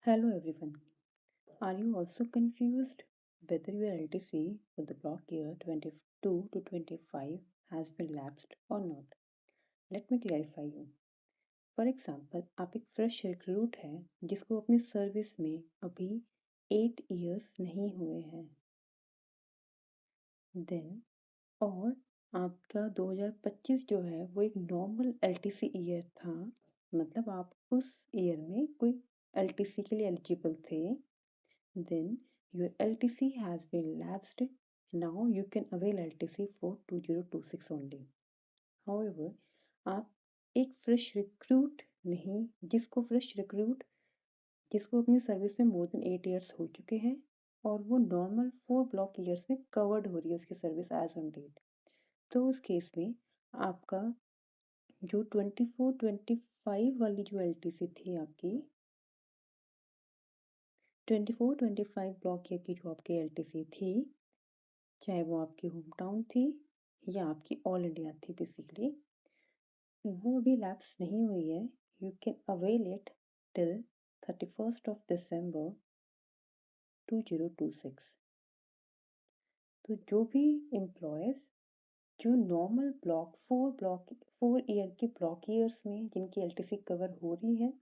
Hello everyone. Are you also confused whether your LTC for the block year 22 to 25 has been lapsed or not? Let me clarify you. For example, आप एक fresh recruit है जिसको अपनी service में अभी 8 years नहीं हुए हैं देन और आपका 2025 जो है वो एक नॉर्मल LTC ईयर था, मतलब आप उस ईयर में कोई LTC के लिए एलिजिबल थे, then your LTC has been lapsed. Now you can avail LTC for 2026 only. However, आप एक फ्रेश रिक्रूट नहीं, जिसको अपनी सर्विस में मोर देन 8 इयर्स हो चुके हैं और वो नॉर्मल 4 ब्लॉक ईयर्स में कवर्ड हो रही है उसकी सर्विस एज ऑन डेट, तो उस केस में आपका जो 24-25 वाली जो LTC थी आपकी 24-25 ब्लॉक ईयर की जो आपकी LTC थी, चाहे वो आपकी होम टाउन थी या आपकी ऑल इंडिया थी, बेसिकली वो अभी लैप्स नहीं हुई है. You can avail it till 31 December 2026. तो जो भी एम्प्लॉयज जो नॉर्मल फोर ईयर के ब्लॉक ईयर्स में जिनकी LTC कवर हो रही है,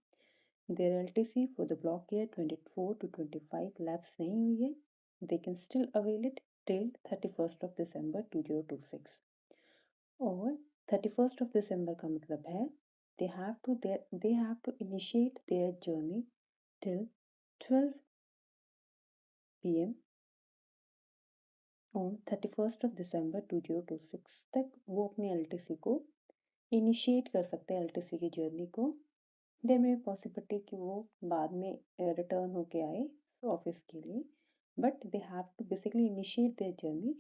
their LTC for the block year 24 to 25 lapse नहीं हुई है, they can still avail it till 31 December 2026. और 31 दिसंबर का मतलब है they have to initiate their journey till 12 p.m. on 31 December 2026 तक वो अपनी LTC को इनिशिएट कर सकते हैं, LTC की जर्नी को. देयर में पॉसिबिलिटी कि वो बाद में रिटर्न होके आए ऑफिस के लिए, but they have to basically initiate their journey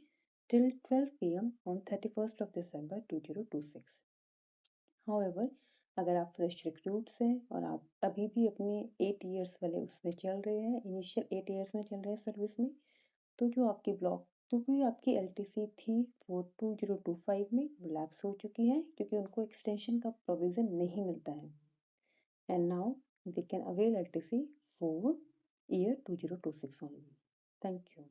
till 12 p.m. on 31 December 2026. However, अगर आप फ्रेश रिक्रूट्स हैं और आप अभी भी अपने 8 इयर्स वाले उसमें चल रहे हैं, इनिशियल 8 इयर्स में चल रहे हैं सर्विस में, तो जो भी आपकी LTC थी वो 2025 में लैप्स हो चुकी है क्योंकि उनको एक्सटेंशन का प्रोविजन नहीं मिलता है. And now they can avail LTC for year 2026 only. Thank you.